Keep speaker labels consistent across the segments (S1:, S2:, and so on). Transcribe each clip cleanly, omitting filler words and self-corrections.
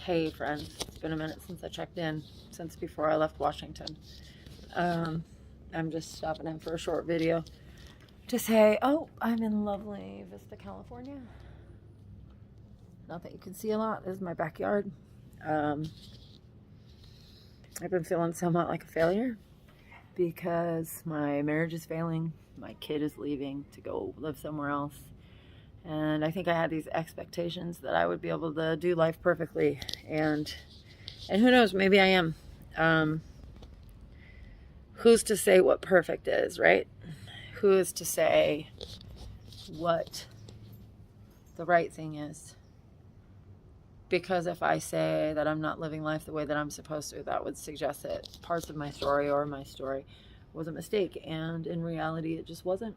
S1: Hey friends, it's been a minute since I checked in, since before I left Washington. I'm just stopping in for a short video to say, oh, I'm in lovely Vista, California. Not that you can see a lot, this is my backyard. I've been feeling somewhat like a failure because my marriage is failing, my kid is leaving to go live somewhere else. And I think I had these expectations that I would be able to do life perfectly. And who knows, maybe I am. Who's to say what perfect is, right? Who is to say what the right thing is? Because if I say that I'm not living life the way that I'm supposed to, that would suggest that parts of my story or my story was a mistake. And in reality, it just wasn't.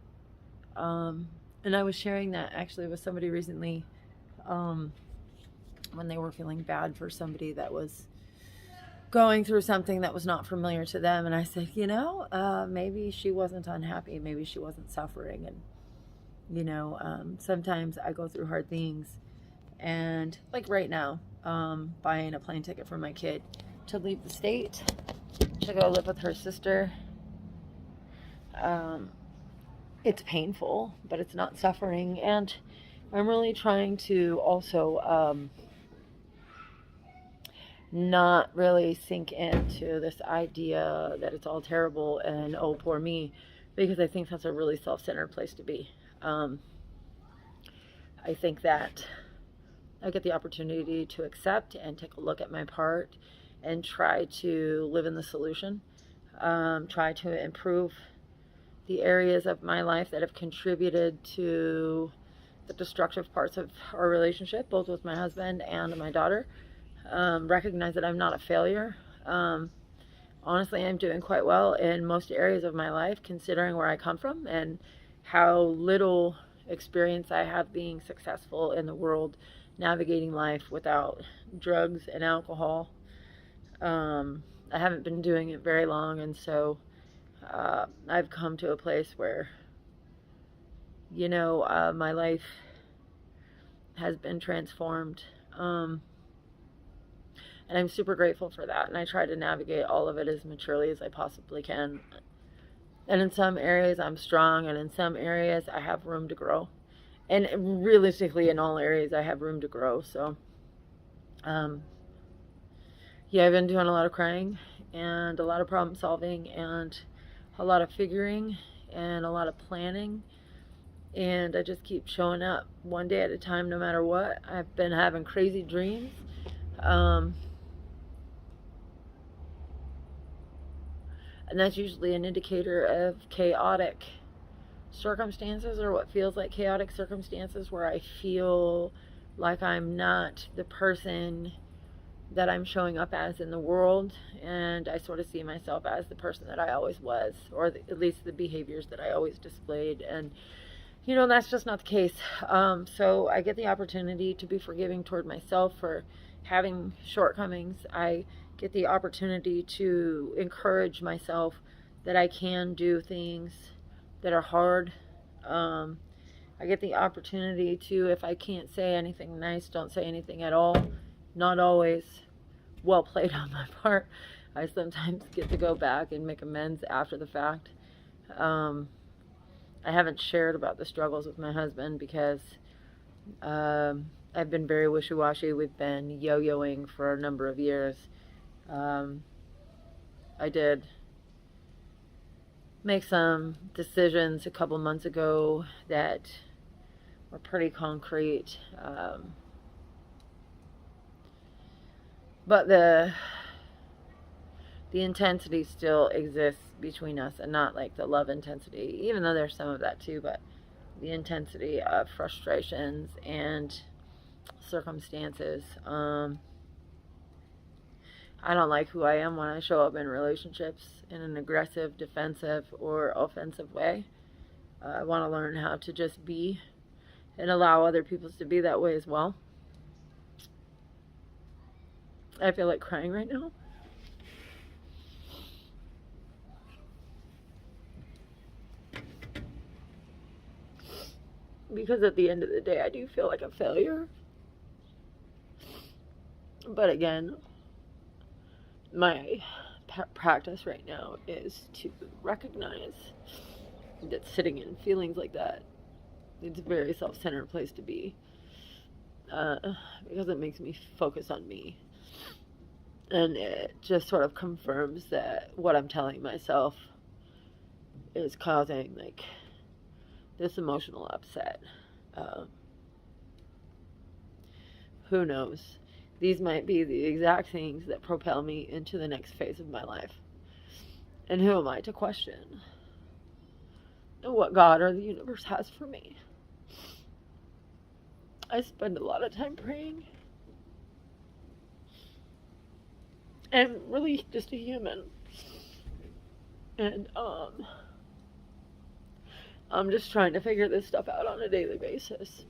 S1: And I was sharing that actually with somebody recently when they were feeling bad for somebody that was going through something that was not familiar to them. And I said, maybe she wasn't unhappy. Maybe she wasn't suffering. And, sometimes I go through hard things. And like right now, buying a plane ticket for my kid to leave the state, to go live with her sister. It's painful, but it's not suffering. And I'm really trying to also not really sink into this idea that it's all terrible and oh, poor me, because I think that's a really self-centered place to be. I think that I get the opportunity to accept and take a look at my part and try to live in the solution, try to improve the areas of my life that have contributed to the destructive parts of our relationship, both with my husband and my daughter. Recognize that I'm not a failure. Honestly, I'm doing quite well in most areas of my life, considering where I come from and how little experience I have being successful in the world, navigating life without drugs and alcohol. I haven't been doing it very long, and so I've come to a place where, my life has been transformed. And I'm super grateful for that. And I try to navigate all of it as maturely as I possibly can. And in some areas I'm strong, and in some areas I have room to grow. And realistically, in all areas I have room to grow. So, I've been doing a lot of crying and a lot of problem solving and a lot of figuring and a lot of planning. And I just keep showing up one day at a time, no matter what. I've been having crazy dreams. And that's usually an indicator of chaotic circumstances, or what feels like chaotic circumstances, where I feel like I'm not the person that I'm showing up as in the world, and I sort of see myself as the person that I always was, or at least the behaviors that I always displayed. And that's just not the case. So I get the opportunity to be forgiving toward myself for having shortcomings. I get the opportunity to encourage myself that I can do things that are hard. I get the opportunity to, if I can't say anything nice, don't say anything at all. Not always well played on my part. I sometimes get to go back and make amends after the fact. I haven't shared about the struggles with my husband because I've been very wishy-washy. We've been yo-yoing for a number of years. I did make some decisions a couple months ago that were pretty concrete. But the intensity still exists between us, and not like the love intensity, even though there's some of that too, but the intensity of frustrations and circumstances. I don't like who I am when I show up in relationships in an aggressive, defensive, or offensive way. I want to learn how to just be and allow other people to be that way as well. I feel like crying right now. Because at the end of the day, I do feel like a failure. But again, my practice right now is to recognize that sitting in feelings like that, it's a very self-centered place to be, because it makes me focus on me. And it just sort of confirms that what I'm telling myself is causing, like, this emotional upset. Who knows? These might be the exact things that propel me into the next phase of my life. And who am I to question what God or the universe has for me? I spend a lot of time praying. I'm really just a human. And I'm just trying to figure this stuff out on a daily basis.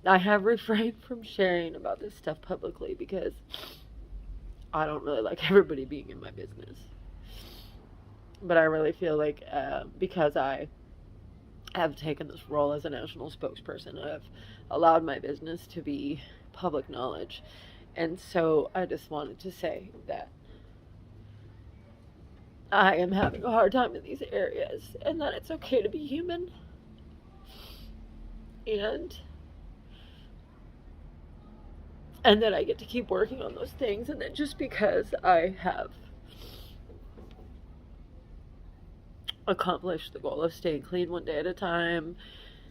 S1: I have refrained from sharing about this stuff publicly because I don't really like everybody being in my business. But I really feel like because I have taken this role as a national spokesperson, I've allowed my business to be public knowledge. And so I just wanted to say that I am having a hard time in these areas and that it's okay to be human. And that I get to keep working on those things, and that just because I have accomplished the goal of staying clean one day at a time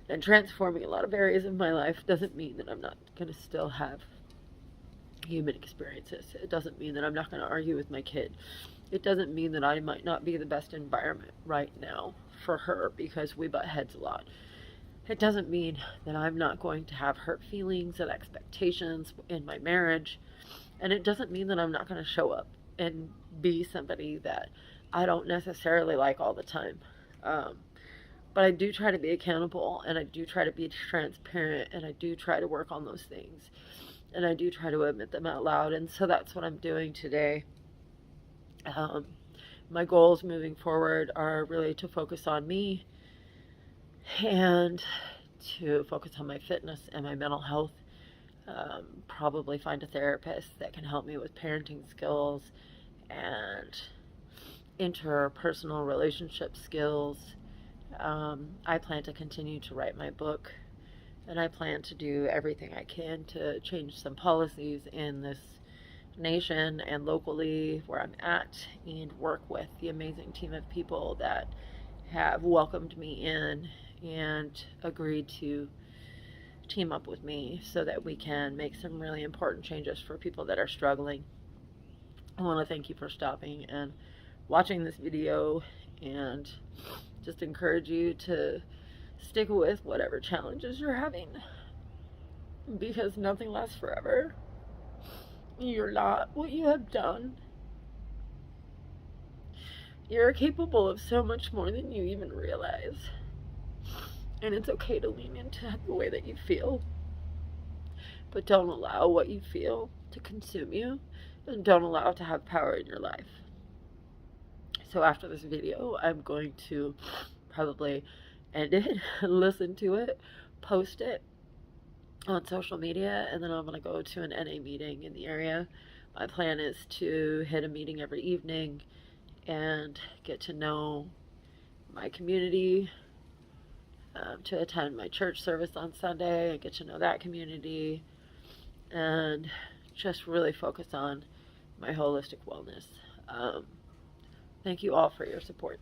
S1: and transforming a lot of areas of my life doesn't mean that I'm not going to still have human experiences. It doesn't mean that I'm not going to argue with my kid. It doesn't mean that I might not be the best environment right now for her because we butt heads a lot. It doesn't mean that I'm not going to have hurt feelings and expectations in my marriage. And it doesn't mean that I'm not going to show up and be somebody that I don't necessarily like all the time. But I do try to be accountable, and I do try to be transparent, and I do try to work on those things. And I do try to admit them out loud. And so that's what I'm doing today. My goals moving forward are really to focus on me and to focus on my fitness and my mental health. Probably find a therapist that can help me with parenting skills and interpersonal relationship skills. I plan to continue to write my book, and I plan to do everything I can to change some policies in this nation and locally where I'm at, and work with the amazing team of people that have welcomed me in and agreed to team up with me so that we can make some really important changes for people that are struggling. I want to thank you for stopping and watching this video, and just encourage you to stick with whatever challenges you're having, because nothing lasts forever. You're not what you have done. You're capable of so much more than you even realize. And it's okay to lean into the way that you feel. But don't allow what you feel to consume you. And don't allow it to have power in your life. So after this video, I'm going to probably end it, listen to it, post it on social media, and then I'm going to go to an NA meeting in the area. My plan is to hit a meeting every evening and get to know my community, to attend my church service on Sunday and get to know that community, and just really focus on my holistic wellness. Thank you all for your support.